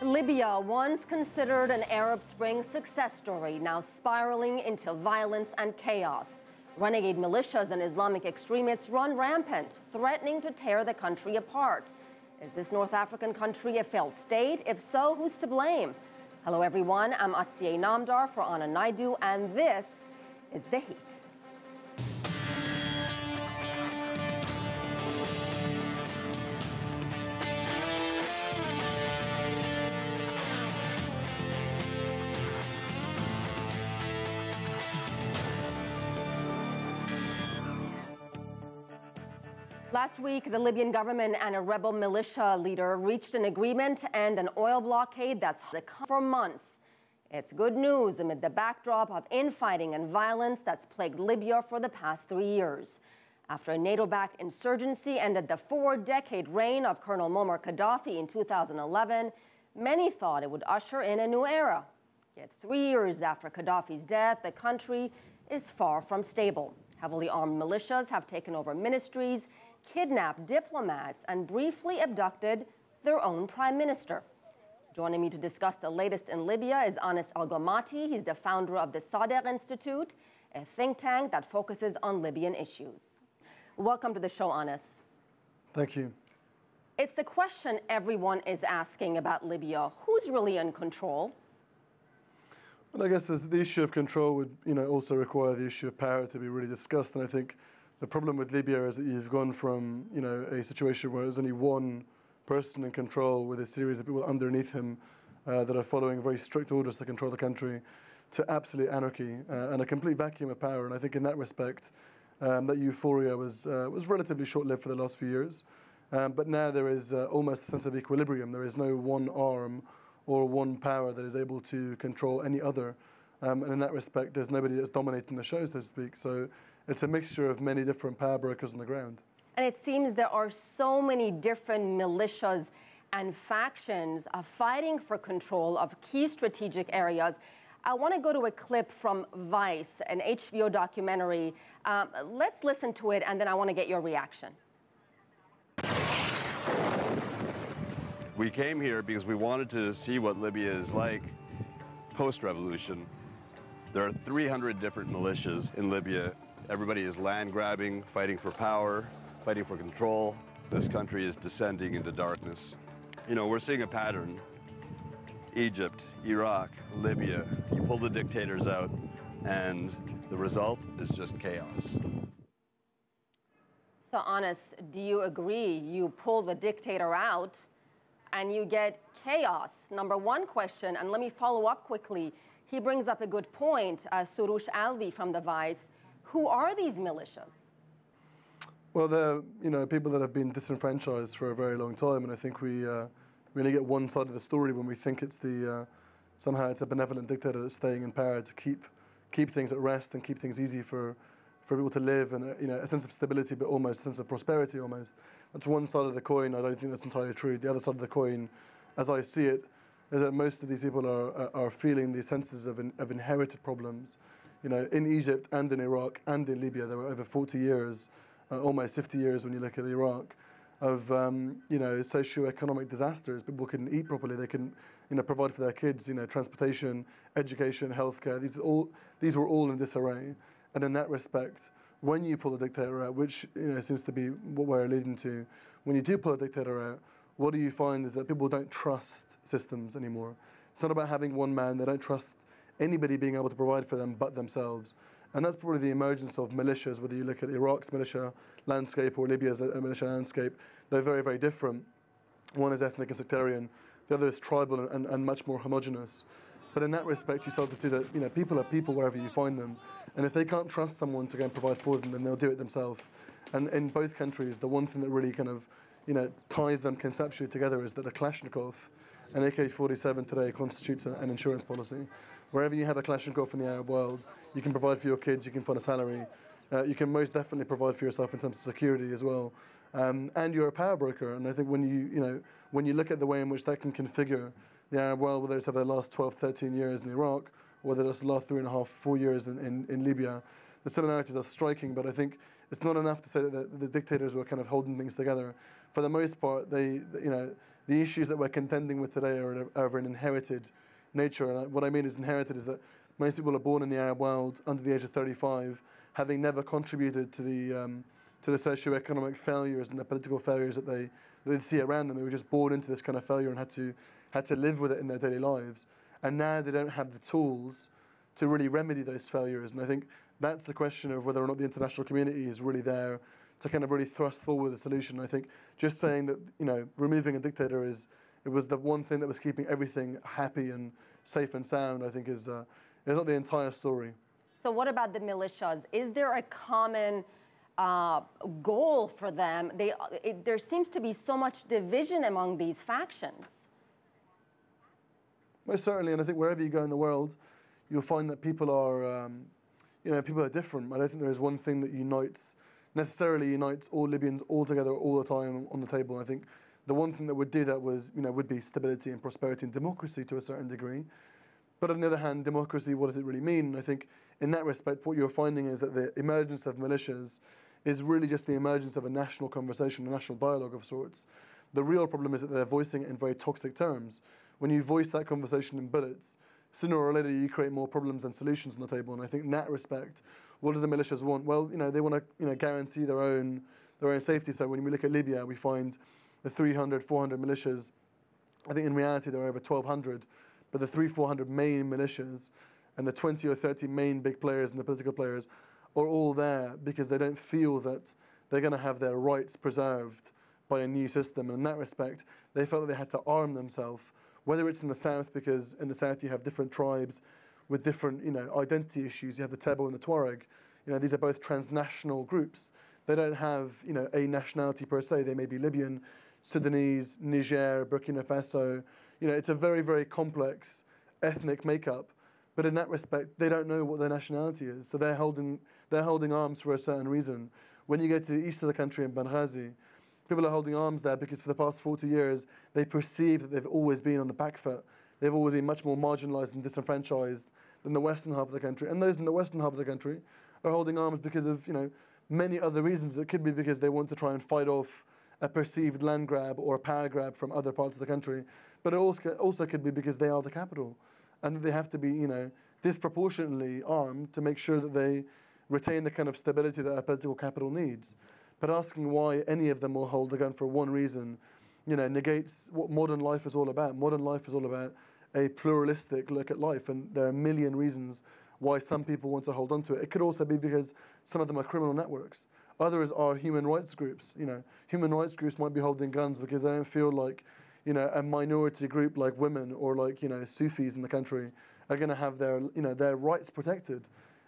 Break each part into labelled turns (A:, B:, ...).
A: Libya, once considered an Arab Spring success story, now spiraling into violence and chaos. Renegade militias and Islamic extremists run rampant, threatening to tear the country apart. Is this North African country a failed state? If so, who's to blame? Hello, everyone. I'm Asiye Namdar for Anna Naidu, and this is The Heat. Last week, the Libyan government and a rebel militia leader reached an agreement to end an oil blockade that's for months. It's good news amid the backdrop of infighting and violence that's plagued Libya for the past 3 years. After a NATO-backed insurgency ended the 4-decade reign of Colonel Muammar Gaddafi in 2011, many thought it would usher in a new era. Yet 3 years after Gaddafi's death, the country is far from stable. Heavily armed militias have taken over ministries, kidnapped diplomats, and briefly abducted their own prime minister. Joining me to discuss the latest in Libya is Anas Al-Ghamati. He's the founder of the Sadr Institute, a think tank that focuses on Libyan issues. Welcome to the show, Anas.
B: Thank you.
A: It's the question everyone is asking about Libya. Who's really in control?
B: Well, I guess the issue of control would, also require the issue of power to be really discussed. And I think the problem with Libya is that you've gone from, a situation where there's only one person in control with a series of people underneath him that are following very strict orders to control the country, to absolute anarchy and a complete vacuum of power. And I think in that respect, that euphoria was relatively short-lived for the last few years. But now there is almost a sense of equilibrium. There is no one arm or one power that is able to control any other. And in that respect, there's nobody that's dominating the show, so to speak. So it's a mixture of many different power brokers on the ground.
A: And it seems there are so many different militias and factions fighting for control of key strategic areas. I want to go to a clip from Vice, an HBO documentary. Let's listen to it, and then I want to get your reaction.
C: We came here because we wanted to see what Libya is like post-revolution. There are 300 different militias in Libya. Everybody is land grabbing, fighting for power, fighting for control. This country is descending into darkness. We're seeing a pattern. Egypt, Iraq, Libya, you pull the dictators out, and the result is just chaos.
A: So, Anas, do you agree? You pull the dictator out and you get chaos? Number one question, and let me follow up quickly. He brings up a good point, Surush Alvi from the Vice. Who are these militias?
B: Well, they're people that have been disenfranchised for a very long time, and I think we only get one side of the story when we think it's somehow it's a benevolent dictator that's staying in power to keep things at rest and keep things easy for people to live, and a sense of stability, but almost a sense of prosperity almost. That's one side of the coin. I don't think that's entirely true. The other side of the coin, as I see it, is that most of these people are feeling these senses of inherited problems. In Egypt and in Iraq and in Libya, there were over 40 years, almost 50 years when you look at Iraq, of socio-economic disasters. People couldn't eat properly. They couldn't, provide for their kids. Transportation, education, healthcare. These were all in disarray. And in that respect, when you pull a dictator out, which seems to be what we're leading to, when you do pull a dictator out, what do you find is that people don't trust systems anymore. It's not about having one man. They don't trust anybody being able to provide for them but themselves. And that's probably the emergence of militias, whether you look at Iraq's militia landscape or Libya's militia landscape. They're very, very different. One is ethnic and sectarian. The other is tribal and much more homogenous. But in that respect, you start to see that people are people wherever you find them. And if they can't trust someone to go and provide for them, then they'll do it themselves. And in both countries, the one thing that really kind of ties them conceptually together is that a Kalashnikov, an AK-47 today constitutes an insurance policy. Wherever you have a Kalashnikov in the Arab world, you can provide for your kids, you can fund a salary, you can most definitely provide for yourself in terms of security as well. And you're a power broker. And I think when you look at the way in which that can configure the Arab world, whether it's over the last 12, 13 years in Iraq, or whether it's the last 3.5, 4 years in Libya, the similarities are striking, but I think it's not enough to say that the dictators were kind of holding things together. For the most part, the issues that we're contending with today are of an inherited nature. And what I mean is inherited is that most people are born in the Arab world under the age of 35, having never contributed to the socio-economic failures and the political failures that they see around them. They were just born into this kind of failure and had to live with it in their daily lives. And now they don't have the tools to really remedy those failures. And I think that's the question of whether or not the international community is really there to kind of really thrust forward a solution. I think just saying that, you know, removing a dictator it was the one thing that was keeping everything happy and safe and sound, I think is not the entire story.
A: So what about the militias? Is there a common goal for them? There seems to be so much division among these factions.
B: Most certainly, and I think wherever you go in the world, you'll find that people are, people are different. I don't think there is one thing that necessarily unites all Libyans all together all the time on the table. I think the one thing that would do that would be stability and prosperity and democracy to a certain degree. But on the other hand, democracy, what does it really mean? And I think in that respect, what you're finding is that the emergence of militias is really just the emergence of a national conversation, a national dialogue of sorts. The real problem is that they're voicing it in very toxic terms. When you voice that conversation in bullets, sooner or later you create more problems than solutions on the table. And I think in that respect, what do the militias want? Well, they want to guarantee their own safety. So when we look at Libya, we find the 300, 400 militias. I think in reality there are over 1,200, but the 300-400 main militias and the 20 or 30 main big players and the political players are all there because they don't feel that they're going to have their rights preserved by a new system. And in that respect, they felt that they had to arm themselves, whether it's in the south, because in the south you have different tribes with different, identity issues. You have the Tebo and the Tuareg. These are both transnational groups. They don't have, a nationality per se. They may be Libyan, Sudanese, Niger, Burkina Faso. It's a very, very complex ethnic makeup. But in that respect, they don't know what their nationality is. So they're holding arms for a certain reason. When you go to the east of the country in Benghazi, people are holding arms there because for the past 40 years, they perceive that they've always been on the back foot. They've always been much more marginalized and disenfranchised than the western half of the country. And those in the western half of the country are holding arms because of, many other reasons. It could be because they want to try and fight off a perceived land grab or a power grab from other parts of the country. But it also could be because they are the capital and that they have to be, disproportionately armed to make sure that they retain the kind of stability that a political capital needs. But asking why any of them will hold a gun for one reason, negates what modern life is all about. Modern life is all about a pluralistic look at life, and there are a million reasons why some people want to hold on to it. It could also be because some of them are criminal networks. Others are human rights groups. Human rights groups might be holding guns because they don't feel like, a minority group like women or like, Sufis in the country are going to have their rights protected.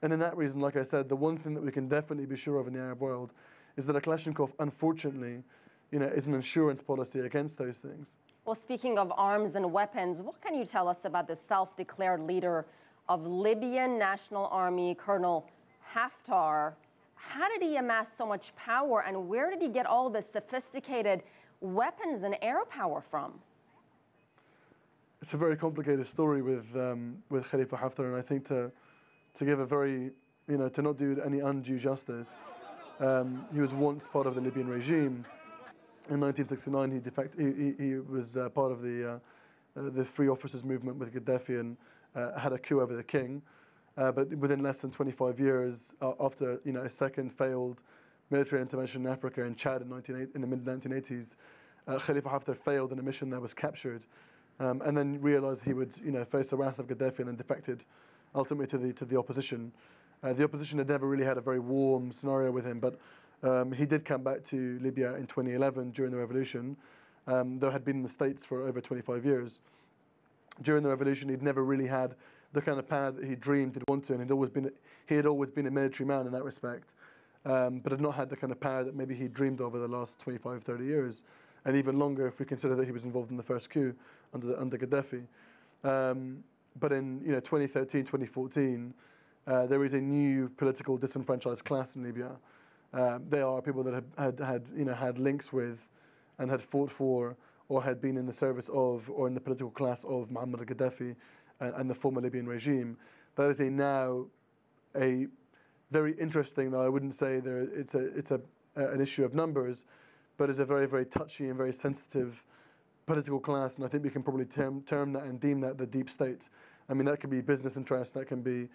B: And in that reason, like I said, the one thing that we can definitely be sure of in the Arab world is that a Kalashnikov, unfortunately, is an insurance policy against those things.
A: Well, speaking of arms and weapons, what can you tell us about the self-declared leader of Libyan National Army, Colonel Haftar? How did he amass so much power, and where did he get all the sophisticated weapons and air power from?
B: It's a very complicated story with Khalifa Haftar, and I think to give a very, to not do any undue justice, he was once part of the Libyan regime. In 1969, he was part of the Free Officers movement with Gaddafi and had a coup over the king. But within less than 25 years, after a second failed military intervention in Africa in Chad in the mid-1980s, Khalifa Haftar failed in a mission that was captured, and then realized he would face the wrath of Gaddafi and then defected ultimately to the opposition. The opposition had never really had a very warm scenario with him, but he did come back to Libya in 2011 during the revolution, though had been in the States for over 25 years. During the revolution, he'd never really had the kind of power that he dreamed he'd want to, and he had always been a military man in that respect, but had not had the kind of power that maybe he dreamed of over the last 25, 30 years, and even longer if we consider that he was involved in the first coup under Gaddafi. But in 2013, 2014, there is a new political disenfranchised class in Libya. They are people that had links with, and had fought for, or had been in the service of, or in the political class of Muammar Gaddafi and the former Libyan regime. That is now a very interesting, though I wouldn't say it's an issue of numbers, but is a very, very touchy and very sensitive political class, and I think we can probably term that and deem that the deep state. I mean, that could be business interests, that can be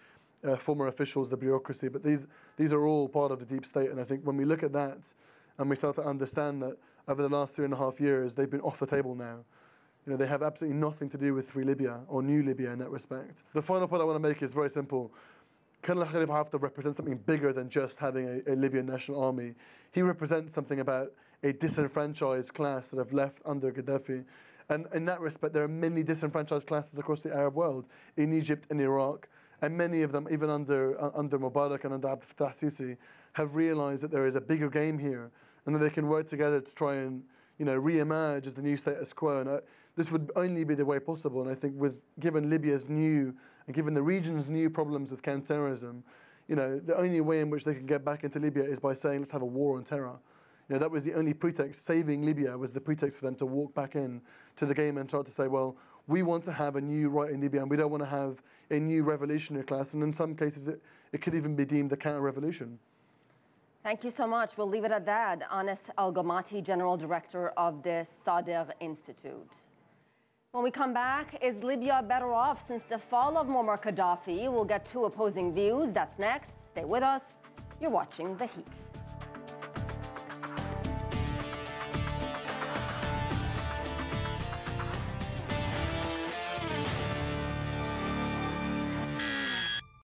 B: former officials, the bureaucracy, but these are all part of the deep state. And I think when we look at that and we start to understand that over the last 3.5 years, they've been off the table now. You know, they have absolutely nothing to do with Free Libya or New Libya in that respect. The final point I want to make is very simple. Colonel Khalifa Haftar represents something bigger than just having a Libyan national army. He represents something about a disenfranchised class that have left under Gaddafi. And in that respect, there are many disenfranchised classes across the Arab world, in Egypt and Iraq, and many of them, even under Mubarak and under Abdel Fattah Sisi, have realized that there is a bigger game here, and that they can work together to try and, you know, re-emerge as the new status quo. And this would only be the way possible. And I think given Libya's new, and given the region's new problems with counterterrorism, you know, the only way in which they can get back into Libya is by saying, let's have a war on terror. You know, that was the only pretext. Saving Libya was the pretext for them to walk back in to the game and start to say, well, we want to have a new right in Libya, and we don't want to have a new revolutionary class. And in some cases, it could even be deemed a counter-revolution.
A: Thank you so much. We'll leave it at that. Anas Al-Ghamati, General Director of the Sadr Institute. When we come back, is Libya better off since the fall of Muammar Gaddafi? We'll get two opposing views. That's next. Stay with us. You're watching The Heat.